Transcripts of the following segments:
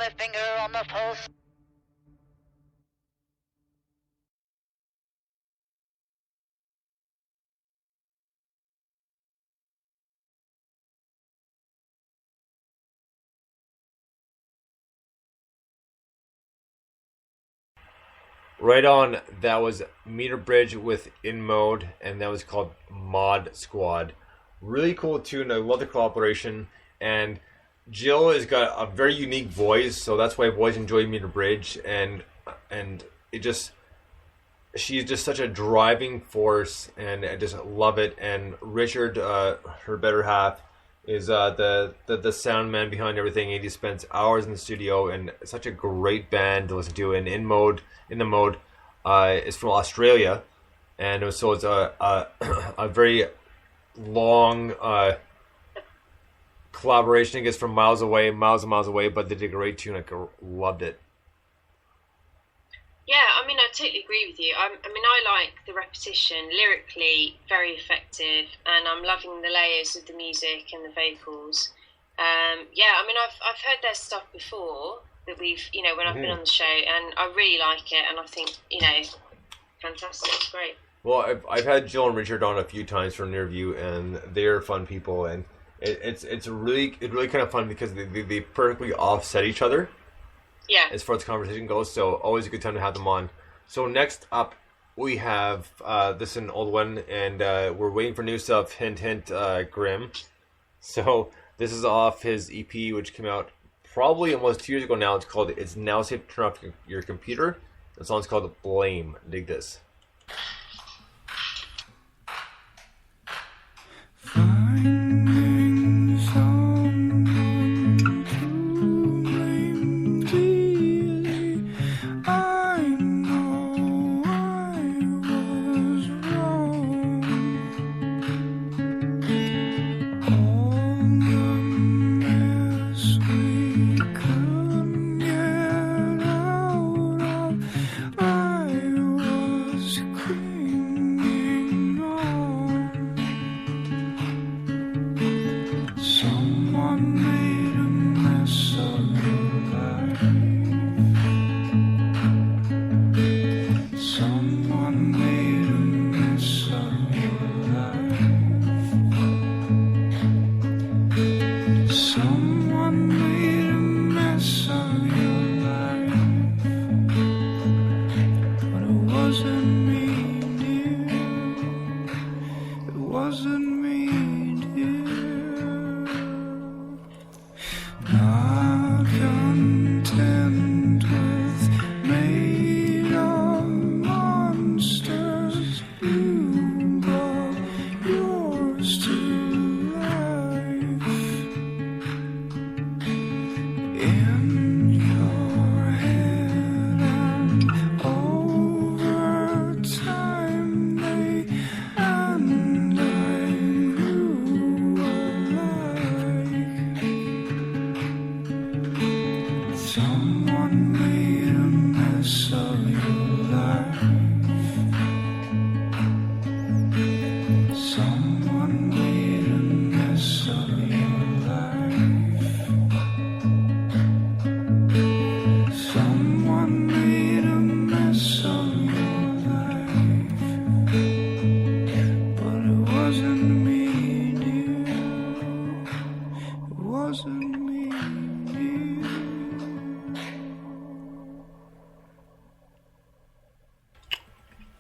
my finger on the pulse. Right on, that was Meter Bridge with In Mode, and that was called Mod Squad. Really cool tune. I love the collaboration, and Jill has got a very unique voice, so that's why I've always enjoyed Meter Bridge, and it just, she's just such a driving force, and I just love it. And Richard, her better half, is the sound man behind everything. And he spends hours in the studio, and such a great band to listen to. And In the Mode, is from Australia, and so it's a very long collaboration. I guess from miles and miles away, but they did a great tune. I loved it. Yeah, I mean, I totally agree with you. I mean, I like the repetition, lyrically very effective, and I'm loving the layers of the music and the vocals. Yeah, I mean, I've heard their stuff before that we've, when I've been on the show, and I really like it, and I think, fantastic, it's great. Well, I've had Jill and Richard on a few times for an interview, and they're fun people, and it's really kind of fun because they perfectly offset each other. Yeah. As far as the conversation goes, so always a good time to have them on. So next up, we have this is an old one, and we're waiting for new stuff. Hint, hint, Grimm. So this is off his EP, which came out probably almost 2 years ago now. It's Now Safe to Turn Off Your Computer. The song's called Blame. Dig this.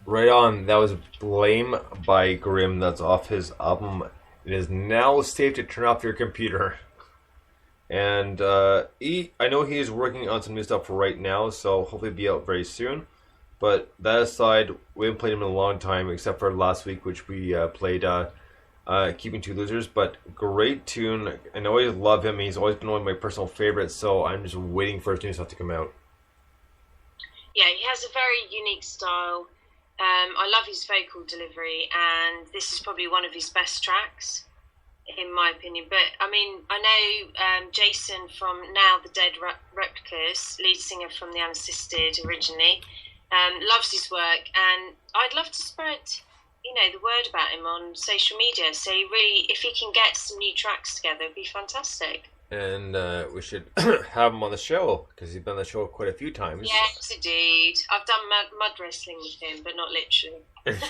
Right on, that was Blame by Grimm. That's off his album. It is Now Safe to Turn Off Your Computer. And I know he is working on some new stuff right now, so hopefully it'll be out very soon. But that aside, we haven't played him in a long time, except for last week, which we played Keeping Two Losers. But great tune, and I always love him. He's always been one of my personal favorites, so I'm just waiting for his new stuff to come out. Yeah, he has a very unique style. I love his vocal delivery, and this is probably one of his best tracks, in my opinion. But, I mean, I know Jason from Now the Dead Replicas, lead singer from The Unassisted originally, loves his work, and I'd love to spread, the word about him on social media. So really, if he can get some new tracks together, it'd be fantastic. and we should have him on the show because he's been on the show quite a few times. Yes, indeed. I've done mud wrestling with him, but not literally. You'll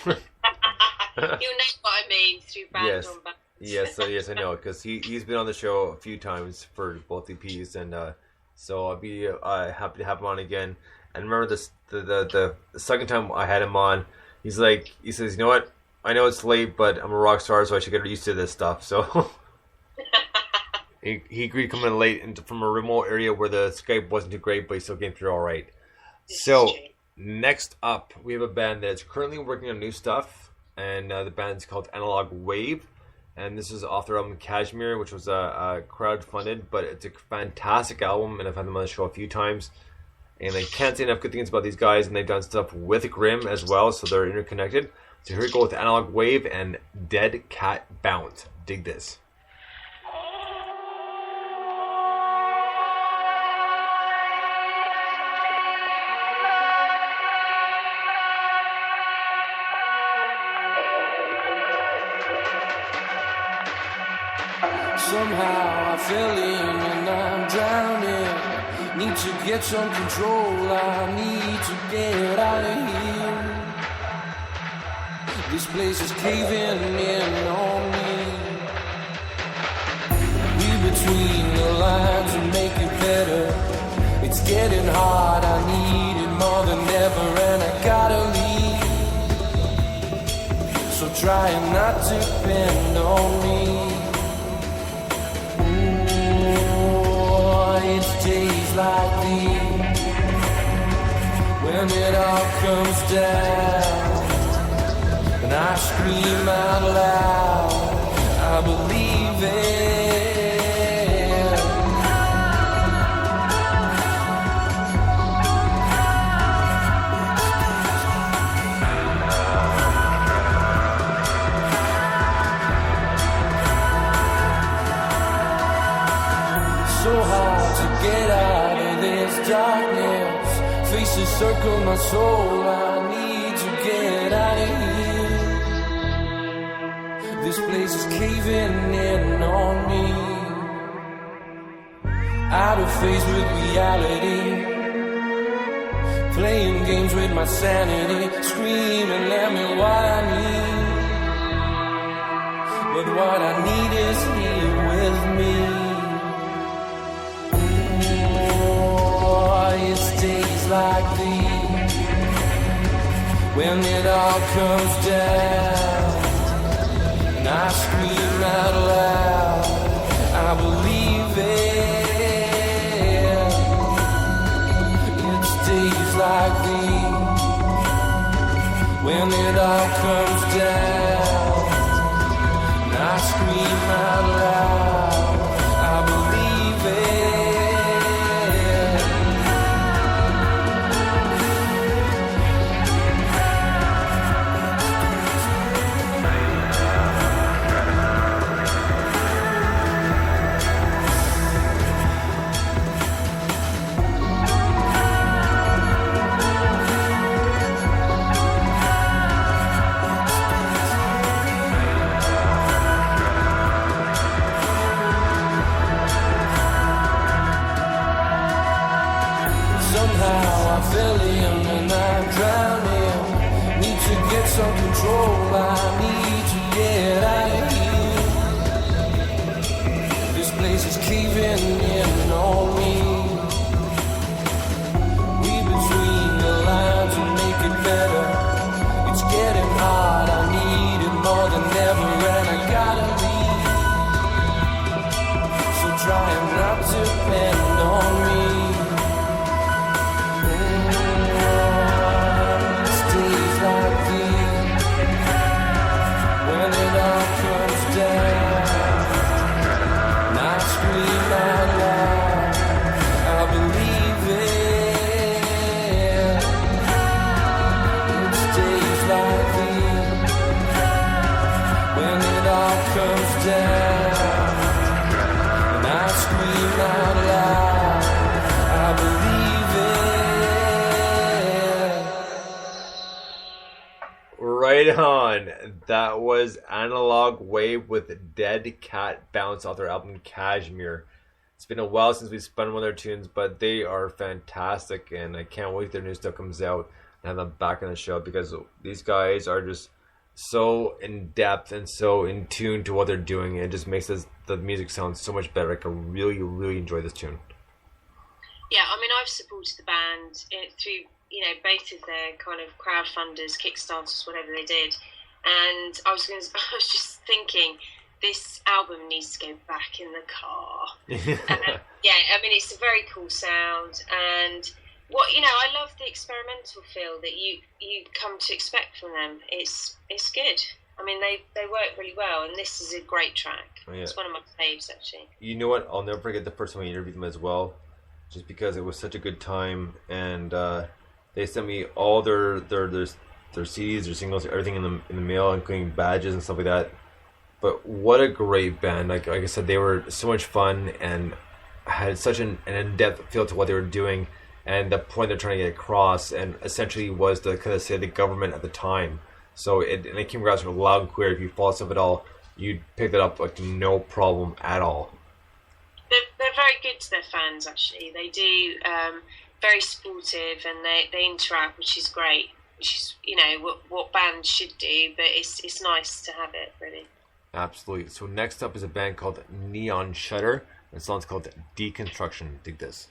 know what I mean through band on band. Yes, I know, because he's been on the show a few times for both EPs, and so I'll be happy to have him on again. And remember this, the second time I had him on, he says, you know what? I know it's late, but I'm a rock star, so I should get used to this stuff. So he agreed to come in late from a remote area where the Skype wasn't too great, but he still came through all right. So next up, we have a band that's currently working on new stuff, and the band's called Analog Wave. And this is off their album Kashmir, which was crowdfunded, but it's a fantastic album, and I've had them on the show a few times. And I can't say enough good things about these guys, and they've done stuff with Grimm as well, so they're interconnected. So here we go with Analog Wave and Dead Cat Bounce. Dig this. Somehow I fell in and I'm drowning. Need to get some control, I need to get out of here. This place is caving in on me. Read between the lines and make it better. It's getting hard, I need it more than ever, and I gotta leave. So try not to depend on me. It's days like these when it all comes down, and I scream out loud, I believe it. So hard to get out of this darkness. Faces circle my soul, I need to get out of here. This place is caving in on me. Out of phase with reality, playing games with my sanity, screaming at me what I need. But what I need is here with me. It's days like these when it all comes down, and I scream out loud, I believe it. It's days like these when it all comes down, and I scream out loud, I believe it. Some control, I need to get out of here. This place is caving in on me. Read between the lines and make it better. It's getting hard, I need it more than ever, and I gotta leave. So try not to depend on me. Stays like these. When it all comes down, and I scream out loud, I believe it. It's days like these when it all comes down, and I scream out loud, I believe it. Right on. That was Analog Wave with Dead Cat Bounce off their album Kashmir. It's been a while since we've spun one of their tunes, but they are fantastic, and I can't wait till their new stuff comes out and have them back on the show, because these guys are just so in depth and so in tune to what they're doing. It just makes the music sound so much better. I can really, really enjoy this tune. Yeah, I mean, I've supported the band through, both of their kind of crowdfunders, Kickstarters, whatever they did. And I was just thinking, this album needs to go back in the car. Yeah, I mean, it's a very cool sound, and I love the experimental feel that you come to expect from them. It's good. I mean, they work really well, and this is a great track. Oh, yeah. It's one of my faves, actually. You know what? I'll never forget the first time I interviewed them as well, just because it was such a good time, and they sent me all their CDs, their singles, everything in the mail, including badges and stuff like that. But what a great band! Like I said, they were so much fun and had such an in-depth feel to what they were doing, and the point they're trying to get across, and essentially was to kind of say the government at the time. So it came across loud and clear. If you follow stuff at all, you'd pick that up like no problem at all. They're very good to their fans, actually. They do very supportive, and they interact, which is great. Which is what bands should do, but it's nice to have it, really. Absolutely. So next up is a band called Neon Shutter. The song's called Deconstruction. Dig this.